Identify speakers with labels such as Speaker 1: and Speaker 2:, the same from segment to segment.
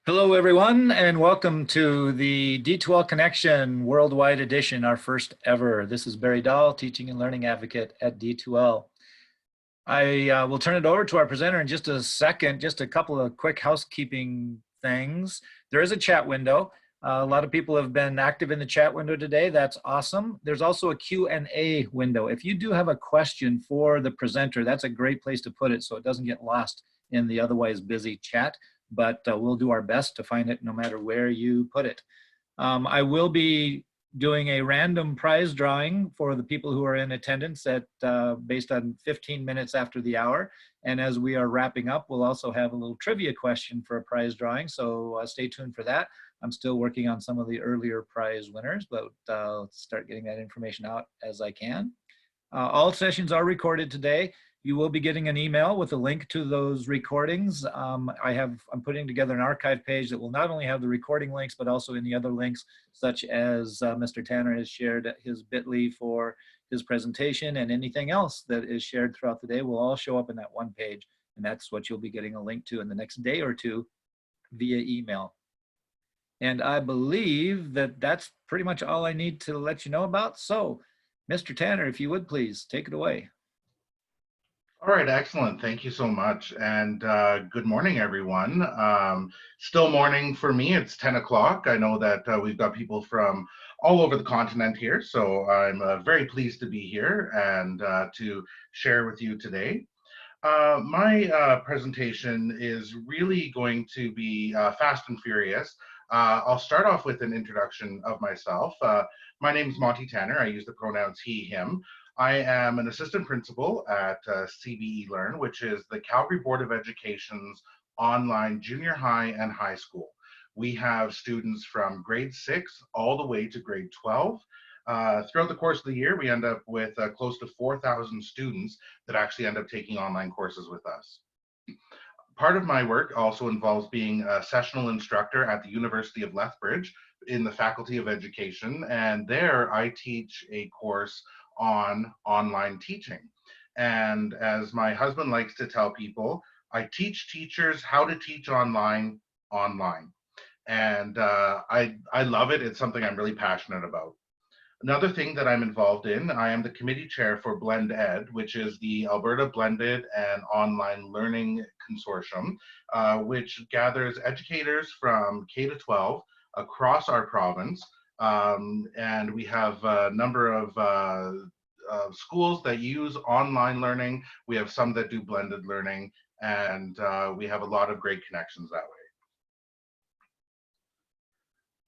Speaker 1: Hello, everyone, and welcome to the D2L Connection Worldwide Edition, our first ever. This is Barry Dahl, Teaching and Learning Advocate at D2L. I will turn it over to our presenter in just a second. Just a couple of quick housekeeping things. There is a chat window. A lot of people have been active in the chat window today. That's awesome. There's also a Q&A window. If you do have a question for the presenter, that's a great place to put it so it doesn't get lost in the otherwise busy chat, but we'll do our best to find it no matter where you put it. I will be doing a random prize drawing for the people who are in attendance at based on 15 minutes after the hour. And as we are wrapping up, we'll also have a little trivia question for a prize drawing. So stay tuned for that. I'm still working on some of the earlier prize winners, but I'll start getting that information out as I can. All sessions are recorded today. You will be getting an email with a link to those recordings. I'm putting together an archive page that will not only have the recording links, but also any other links, such as Mr. Tanner has shared his bit.ly for his presentation, and anything else that is shared throughout the day will all show up in that one page. And that's what you'll be getting a link to in the next day or two via email. And I believe that that's pretty much all I need to let you know about. So, Mr. Tanner, if you would please take it away.
Speaker 2: All right, excellent. Thank you so much. And good morning, everyone. Still morning for me. It's 10 o'clock. I know that we've got people from all over the continent here, so I'm very pleased to be here and to share with you today. My presentation is really going to be fast and furious. I'll start off with an introduction of myself. My name is Monti Tanner. I use the pronouns he, him. I am an assistant principal at CBE Learn, which is the Calgary Board of Education's online junior high and high school. We have students from grade 6 all the way to grade 12. Throughout the course of the year, we end up with close to 4,000 students that actually end up taking online courses with us. Part of my work also involves being a sessional instructor at the University of Lethbridge in the Faculty of Education, and there I teach a course on online teaching. And as my husband likes to tell people, I teach teachers how to teach online. And I love it. It's something I'm really passionate about. Another thing that I'm involved in, I am the committee chair for Blend Ed, which is the Alberta Blended and Online Learning Consortium, which gathers educators from K to 12 across our province. And we have a number of schools that use online learning. We have some that do blended learning, and we have a lot of great connections that way.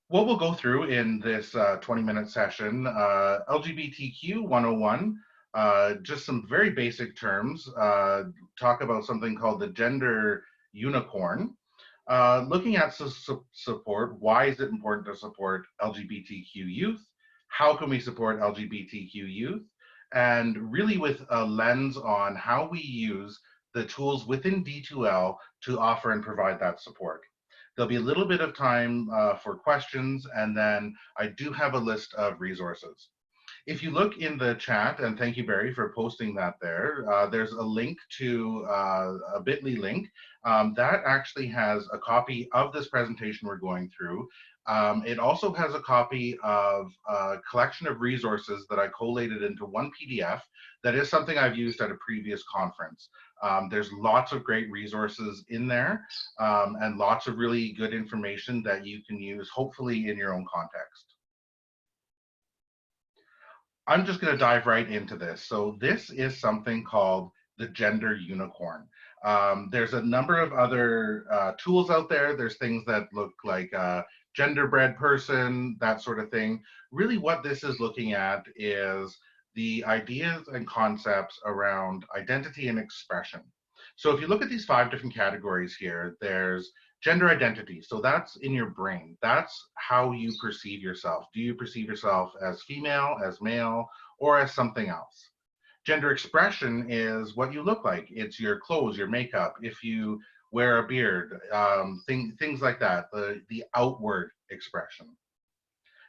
Speaker 2: What we'll go through in this 20-minute session, LGBTQ 101, just some very basic terms, talk about something called the gender unicorn, looking at support, why is it important to support LGBTQ youth, how can we support LGBTQ youth, and really with a lens on how we use the tools within D2L to offer and provide that support. There'll be a little bit of time for questions, and then I do have a list of resources. If you look in the chat, and thank you, Barry, for posting that there, there's a link to a bit.ly link that actually has a copy of this presentation we're going through. It also has a copy of a collection of resources that I collated into one PDF that is something I've used at a previous conference. There's lots of great resources in there and lots of really good information that you can use, hopefully in your own context. I'm just going to dive right into this. So this is something called the gender unicorn. There's a number of other tools out there. There's things that look like genderbread person, that sort of thing. Really what this is looking at is the ideas and concepts around identity and expression. So if you look at these 5 different categories here, there's gender identity. So that's in your brain. That's how you perceive yourself. Do you perceive yourself as female, as male, or as something else? Gender expression is what you look like. It's your clothes, your makeup, if you wear a beard, things like that, the outward expression.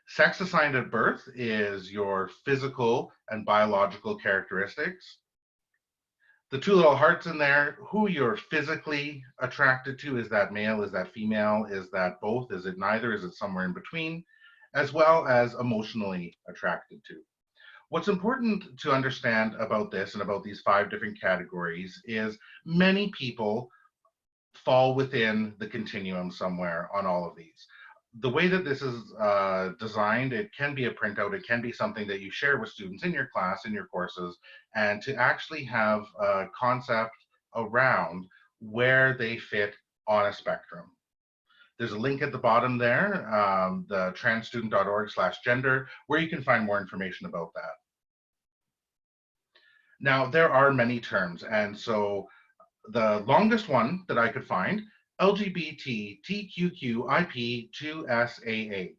Speaker 2: Sex assigned at birth is your physical and biological characteristics. The two little hearts in there, who you're physically attracted to. Is that male? Is that female? Is that both? Is it neither? Is it somewhere in between? As well as emotionally attracted to. What's important to understand about this and about these 5 different categories is many people fall within the continuum somewhere on all of these. The way that this is designed, it can be a printout, it can be something that you share with students in your class, in your courses, and to actually have a concept around where they fit on a spectrum. There's a link at the bottom there, the transstudent.org/gender, where you can find more information about that. Now, there are many terms, and so the longest one that I could find, LGBTQQIP2SAA.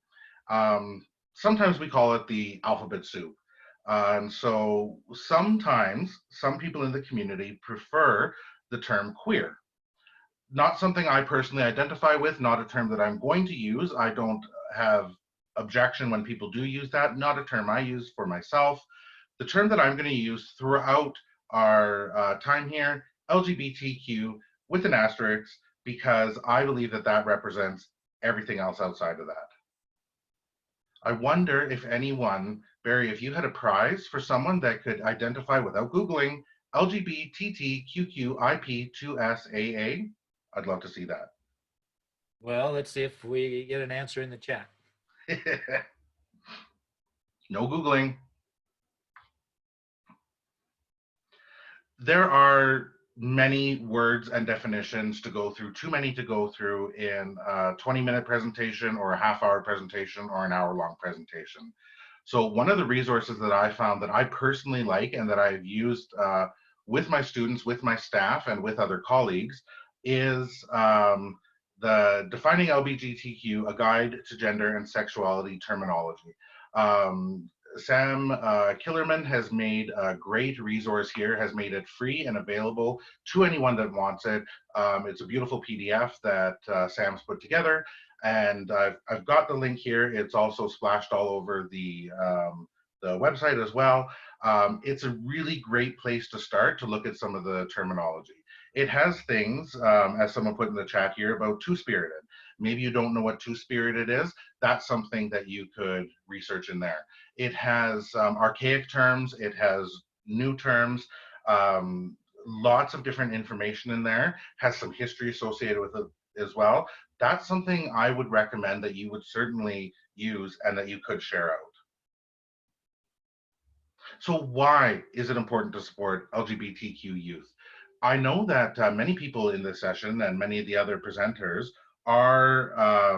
Speaker 2: Sometimes we call it the alphabet soup. And so sometimes some people in the community prefer the term queer. Not something I personally identify with, not a term that I'm going to use. I don't have objection when people do use that, not a term I use for myself. The term that I'm going to use throughout our time here, LGBTQ with an asterisk, because I believe that that represents everything else outside of that. I wonder if anyone, Barry, if you had a prize for someone that could identify without Googling LGBTQQIP2SAA, I'd love to see that.
Speaker 1: Well, let's see if we get an answer in the chat.
Speaker 2: No Googling. There are many words and definitions to go through, too many to go through in a 20-minute presentation or a half-hour presentation or an hour-long presentation. So one of the resources that I found that I personally like and that I've used with my students, with my staff, and with other colleagues is the Defining LGBTQ, A Guide to Gender and Sexuality Terminology. Sam Killerman has made a great resource here, has made it free and available to anyone that wants it. It's a beautiful PDF that Sam's put together, and I've got the link here. It's also splashed all over the website as well. It's a really great place to start to look at some of the terminology. It has things, as someone put in the chat here, about two-spirited. Maybe you don't know what two-spirited is. That's something that you could research in there. It has archaic terms. It has new terms. Lots of different information in there. Has some history associated with it as well. That's something I would recommend that you would certainly use and that you could share out. So why is it important to support LGBTQ youth? I know that many people in this session and many of the other presenters are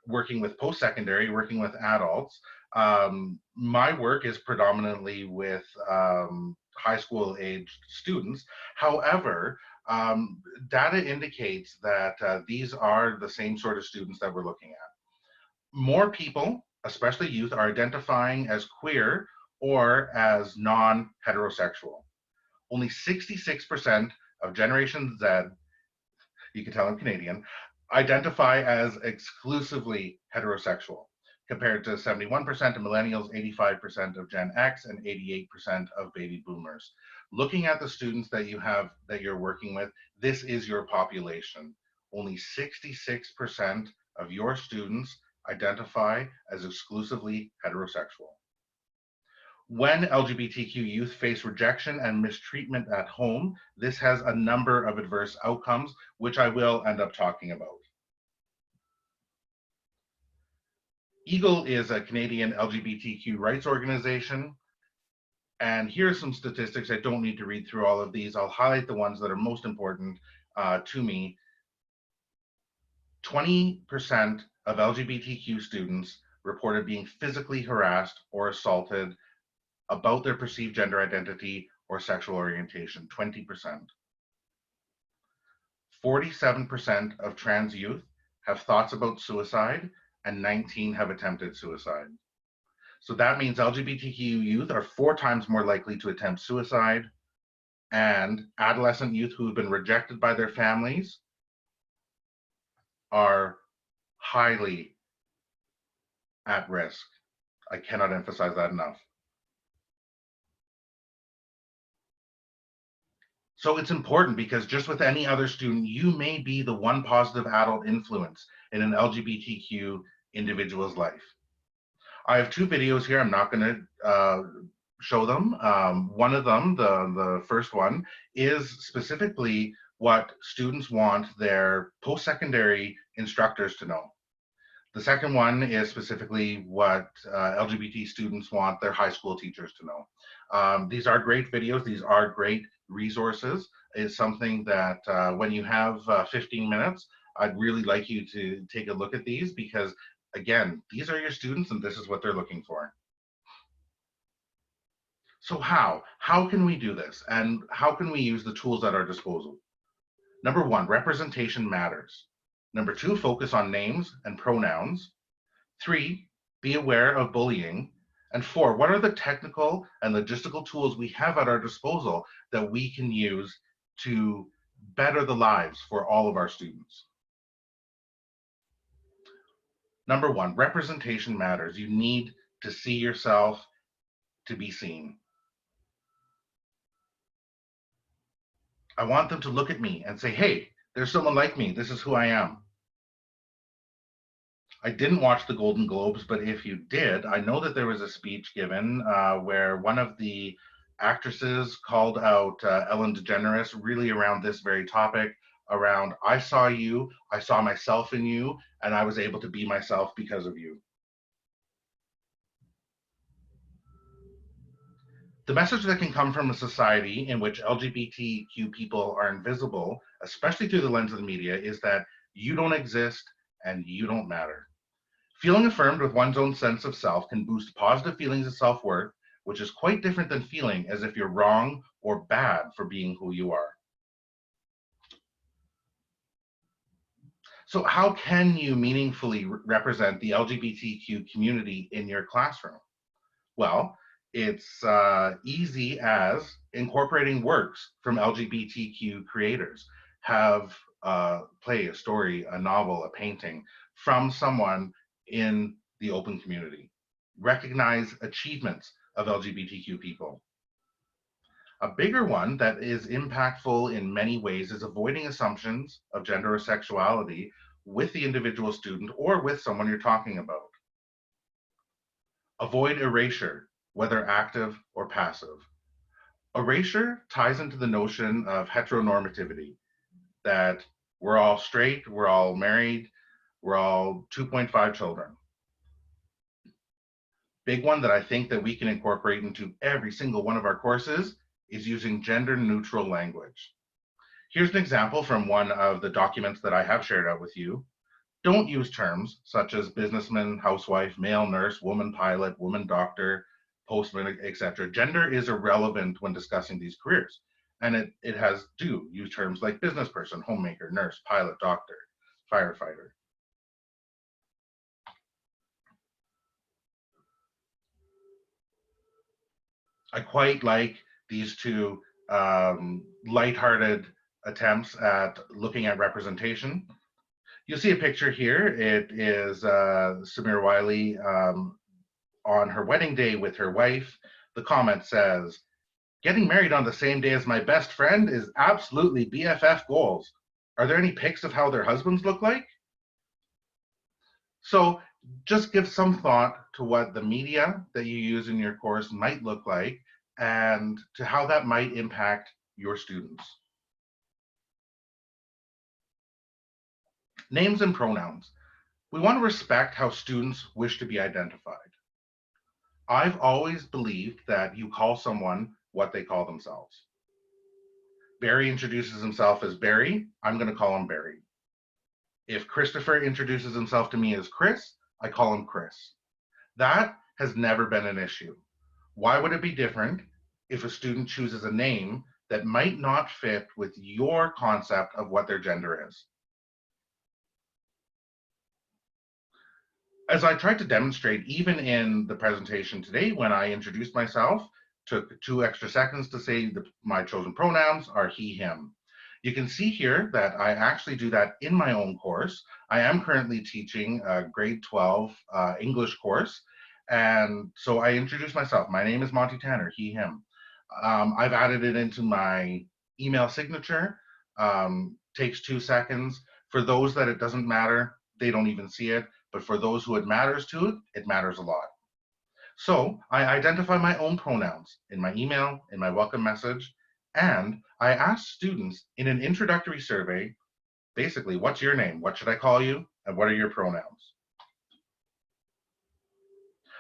Speaker 2: working with post-secondary, working with adults. My work is predominantly with high school aged students. However, data indicates that these are the same sort of students that we're looking at. More people, especially youth, are identifying as queer or as non-heterosexual. Only 66% of Generation Z, you can tell I'm Canadian, identify as exclusively heterosexual, compared to 71% of millennials, 85% of Gen X, and 88% of baby boomers. Looking at the students that you have, that you're working with, this is your population. Only 66% of your students identify as exclusively heterosexual. When LGBTQ youth face rejection and mistreatment at home, this has a number of adverse outcomes, which I will end up talking about. EAGLE is a Canadian LGBTQ rights organization. And here are some statistics. I don't need to read through all of these. I'll highlight the ones that are most important to me. 20% of LGBTQ students reported being physically harassed or assaulted about their perceived gender identity or sexual orientation, 20%. 47% of trans youth have thoughts about suicide, and 19 have attempted suicide. So that means LGBTQ youth are 4 times more likely to attempt suicide, and adolescent youth who have been rejected by their families are highly at risk. I cannot emphasize that enough. So it's important because just with any other student, you may be the one positive adult influence in an LGBTQ individual's life. I have two videos here. I'm not going to show them. One of them, the first one, is specifically what students want their post-secondary instructors to know. The second one is specifically what LGBT students want their high school teachers to know. These are great videos. These are great resources. It's something that when you have 15 minutes, I'd really like you to take a look at these because, again, these are your students and this is what they're looking for. So how can we do this? And how can we use the tools at our disposal? Number one, representation matters. Number two, focus on names and pronouns. Three, be aware of bullying. And four, what are the technical and logistical tools we have at our disposal that we can use to better the lives for all of our students? Number one, representation matters. You need to see yourself to be seen. I want them to look at me and say, hey, there's someone like me. This is who I am. I didn't watch the Golden Globes, but if you did, I know that there was a speech given where one of the actresses called out Ellen DeGeneres really around this very topic, around I saw you, I saw myself in you, and I was able to be myself because of you. The message that can come from a society in which LGBTQ people are invisible, especially through the lens of the media, is that you don't exist and you don't matter. Feeling affirmed with one's own sense of self can boost positive feelings of self-worth, which is quite different than feeling as if you're wrong or bad for being who you are. So how can you meaningfully represent the LGBTQ community in your classroom? Well, it's easy as incorporating works from LGBTQ creators. Have play a story, a novel, a painting from someone in the open community. Recognize achievements of LGBTQ people. A bigger one that is impactful in many ways is avoiding assumptions of gender or sexuality with the individual student or with someone you're talking about. Avoid erasure, whether active or passive. Erasure ties into the notion of heteronormativity, that we're all straight, we're all married, we're all 2.5 children. Big one that I think that we can incorporate into every single one of our courses is using gender neutral language. Here's an example from one of the documents that I have shared out with you. Don't use terms such as businessman, housewife, male nurse, woman pilot, woman doctor, postman, etc. Gender is irrelevant when discussing these careers. And it has do use terms like business person, homemaker, nurse, pilot, doctor, firefighter. I quite like these two lighthearted attempts at looking at representation. You'll see a picture here. It is Samir Wiley on her wedding day with her wife. The comment says, "Getting married on the same day as my best friend is absolutely BFF goals. Are there any pics of how their husbands look like?" So just give some thought to what the media that you use in your course might look like and to how that might impact your students. Names and pronouns. We want to respect how students wish to be identified. I've always believed that you call someone what they call themselves. Barry introduces himself as Barry, I'm going to call him Barry. If Christopher introduces himself to me as Chris, I call him Chris. That has never been an issue. Why would it be different if a student chooses a name that might not fit with your concept of what their gender is? As I tried to demonstrate, even in the presentation today, when I introduced myself, took 2 extra seconds to say my chosen pronouns are he, him. You can see here that I actually do that in my own course. I am currently teaching a grade 12 English course. And so I introduce myself. My name is Monty Tanner, he, him. I've added it into my email signature. Takes 2 seconds. For those that it doesn't matter, they don't even see it. But for those who it matters to, it matters a lot. So I identify my own pronouns in my email, in my welcome message, and I ask students in an introductory survey, basically, what's your name? What should I call you? And what are your pronouns?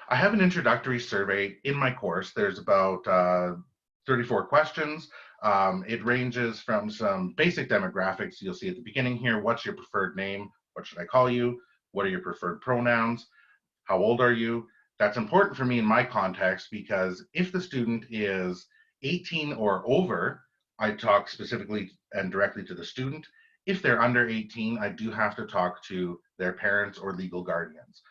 Speaker 2: I have an introductory survey in my course. There's about 34 questions. It ranges from some basic demographics you'll see at the beginning here. What's your preferred name? What should I call you? What are your preferred pronouns? How old are you? That's important for me in my context because if the student is 18 or over, I talk specifically and directly to the student. If they're under 18, I do have to talk to their parents or legal guardians.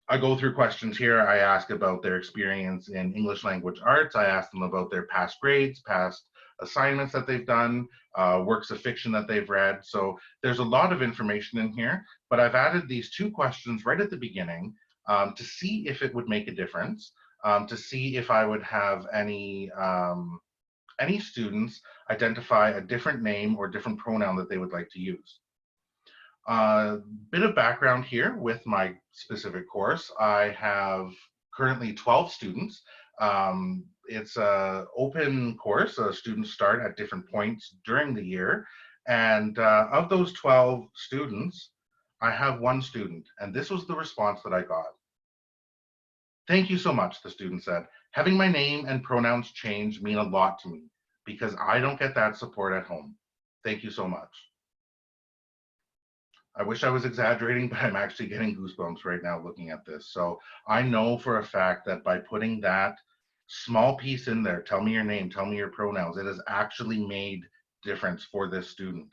Speaker 2: I go through questions here. I ask about their experience in English language arts. I ask them about their past grades, past assignments that they've done, works of fiction that they've read. So there's a lot of information in here, but I've added these 2 questions right at the beginning to see if it would make a difference, to see if I would have any students identify a different name or different pronoun that they would like to use. Bit of background here with my specific course. I have currently 12 students. It's an open course. Students start at different points during the year. And of those 12 students, I have 1 student. And this was the response that I got. Thank you so much, the student said. Having my name and pronouns changed mean a lot to me because I don't get that support at home. Thank you so much. I wish I was exaggerating, but I'm actually getting goosebumps right now looking at this. So I know for a fact that by putting that small piece in there, tell me your name, tell me your pronouns, it has actually made difference for this student.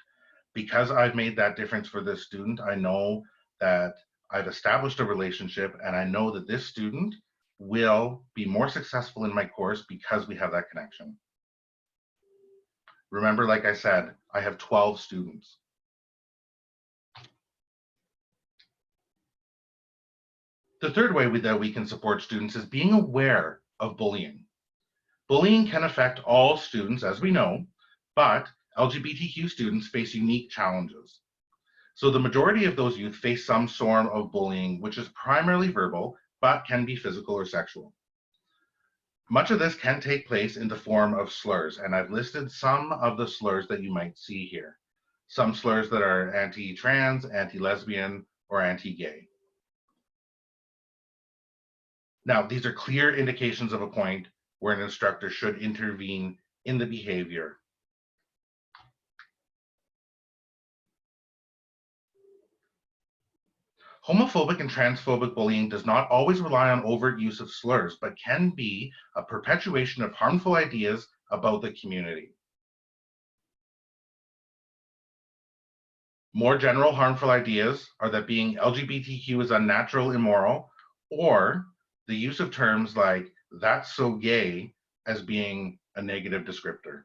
Speaker 2: Because I've made that difference for this student, I know that I've established a relationship and I know that this student will be more successful in my course because we have that connection. Remember, like I said, I have 12 students. The third way that we can support students is being aware of bullying. Bullying can affect all students, as we know, but LGBTQ students face unique challenges. So the majority of those youth face some form of bullying, which is primarily verbal, but can be physical or sexual. Much of this can take place in the form of slurs, and I've listed some of the slurs that you might see here. Some slurs that are anti-trans, anti-lesbian, or anti-gay. Now, these are clear indications of a point where an instructor should intervene in the behavior. Homophobic and transphobic bullying does not always rely on overt use of slurs, but can be a perpetuation of harmful ideas about the community. More general harmful ideas are that being LGBTQ is unnatural, immoral, or the use of terms like "that's so gay" as being a negative descriptor.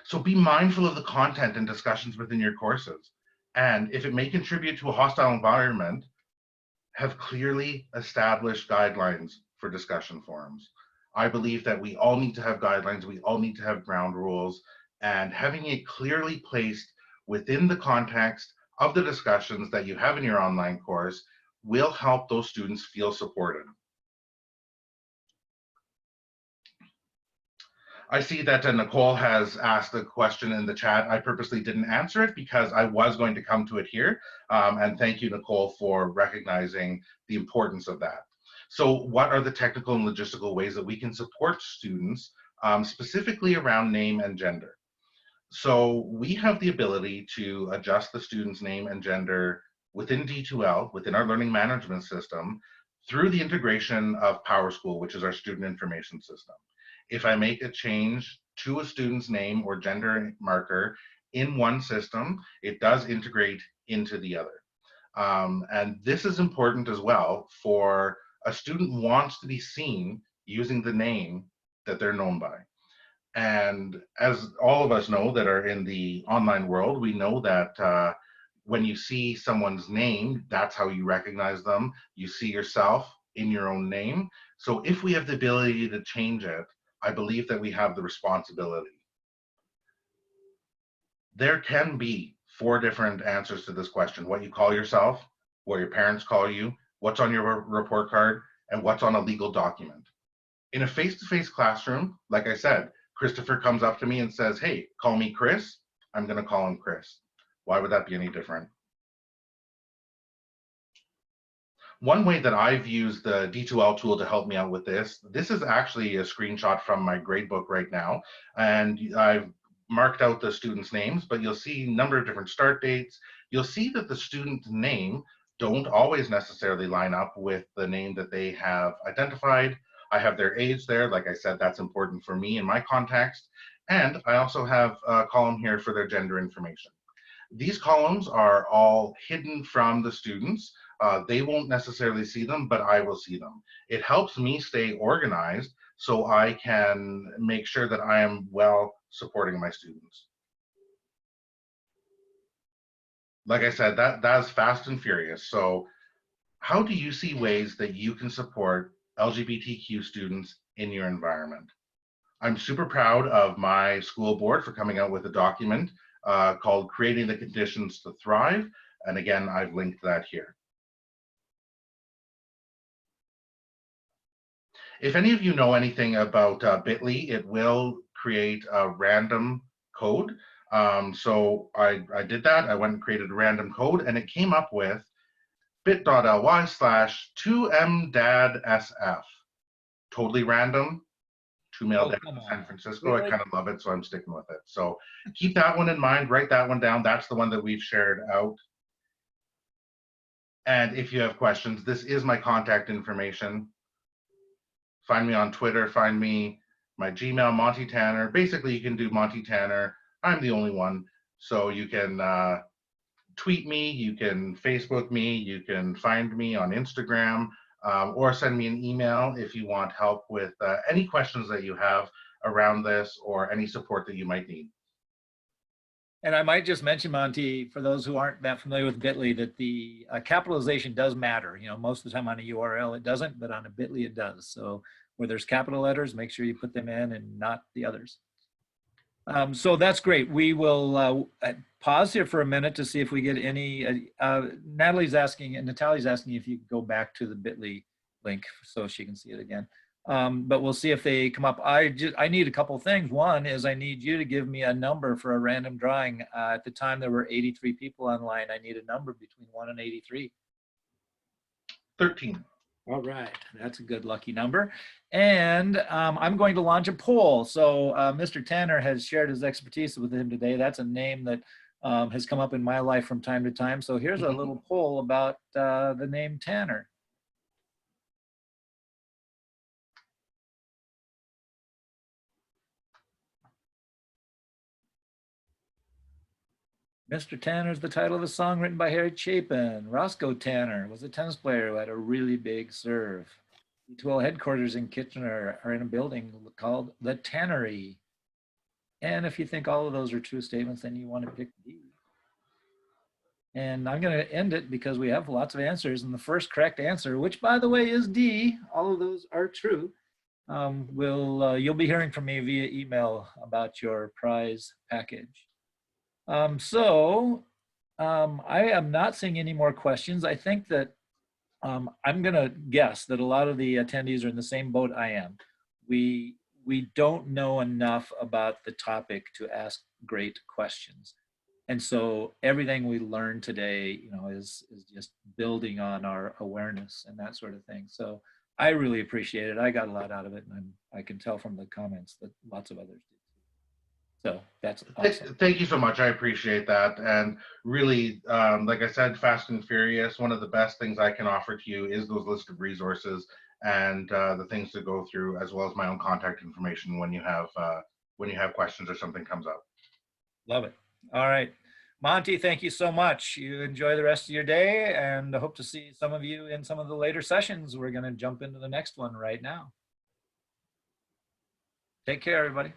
Speaker 2: So be mindful of the content and discussions within your courses. And if it may contribute to a hostile environment, have clearly established guidelines for discussion forums. I believe that we all need to have guidelines, we all need to have ground rules, and having it clearly placed within the context of the discussions that you have in your online course will help those students feel supported. I see that Nicole has asked a question in the chat. I purposely didn't answer it because I was going to come to it here. And thank you, Nicole, for recognizing the importance of that. So what are the technical and logistical ways that we can support students, specifically around name and gender? So we have the ability to adjust the student's name and gender within D2L, within our learning management system, through the integration of PowerSchool, which is our student information system. If I make a change to a student's name or gender marker in one system, it does integrate into the other. And this is important as well for a student wants to be seen using the name that they're known by. And as all of us know that are in the online world, we know that when you see someone's name, that's how you recognize them. You see yourself in your own name. So if we have the ability to change it, I believe that we have the responsibility. There can be 4 different answers to this question: what you call yourself, what your parents call you, what's on your report card, and what's on a legal document. In a face-to-face classroom, like I said, Christopher comes up to me and says, "Hey, call me Chris." I'm going to call him Chris. Why would that be any different? One way that I've used the D2L tool to help me out with this is actually a screenshot from my gradebook right now. And I've marked out the students' names, but you'll see a number of different start dates. You'll see that the student's name don't always necessarily line up with the name that they have identified. I have their age there. Like I said, that's important for me in my context. And I also have a column here for their gender information. These columns are all hidden from the students. They won't necessarily see them, but I will see them. It helps me stay organized so I can make sure that I am well supporting my students. Like I said, that's fast and furious. So how do you see ways that you can support LGBTQ students in your environment? I'm super proud of my school board for coming out with a document called Creating the Conditions to Thrive. And again, I've linked that here. If any of you know anything about Bitly, it will create a random code. So I did that. I went and created a random code, and it came up with bit.ly/2mdadsf. Totally random. 2 male dads in San Francisco.
Speaker 1: Really?
Speaker 2: I kind of love it, so I'm sticking with it. So keep that one in mind. Write that one down. That's the one that we've shared out. And if you have questions, this is my contact information. Find me on Twitter. Find me my Gmail, Monty Tanner. Basically, you can do Monty Tanner. I'm the only one. So you can tweet me. You can Facebook me. You can find me on Instagram. Or send me an email if you want help with any questions that you have around this or any support that you might need.
Speaker 1: And I might just mention, Monty, for those who aren't that familiar with Bitly, that the capitalization does matter. You know, most of the time on a URL it doesn't, but on a Bitly it does. So where there's capital letters, make sure you put them in and not the others. So that's great. We will pause here for a minute to see if we get any. Natalie's asking if you could go back to the Bitly link so she can see it again. But we'll see if they come up. I need a couple of things. One is I need you to give me a number for a random drawing. At the time there were 83 people online. I need a number between 1 and 83.
Speaker 2: 13.
Speaker 1: All right, that's a good lucky number. And I'm going to launch a poll. So Mr. Tanner has shared his expertise with him today. That's a name that has come up in my life from time to time. So here's a little poll about the name Tanner. Mr. Tanner is the title of a song written by Harry Chapin. Roscoe Tanner was a tennis player who had a really big serve. D2L headquarters in Kitchener are in a building called the Tannery. And if you think all of those are true statements, then you want to pick D. And I'm going to end it because we have lots of answers. And the first correct answer, which by the way is D, all of those are true, you'll be hearing from me via email about your prize package. I am not seeing any more questions. I think that I'm going to guess that a lot of the attendees are in the same boat I am. We don't know enough about the topic to ask great questions. And so everything we learned today, you know, is just building on our awareness and that sort of thing. So I really appreciate it. I got a lot out of it, and I can tell from the comments that lots of others did. So that's awesome.
Speaker 2: Thank you so much. I appreciate that. And really, like I said, fast and furious, one of the best things I can offer to you is those list of resources and the things to go through, as well as my own contact information when you have questions or something comes up.
Speaker 1: Love it. All right. Monty, thank you so much. You enjoy the rest of your day, and I hope to see some of you in some of the later sessions. We're going to jump into the next one right now. Take care, everybody.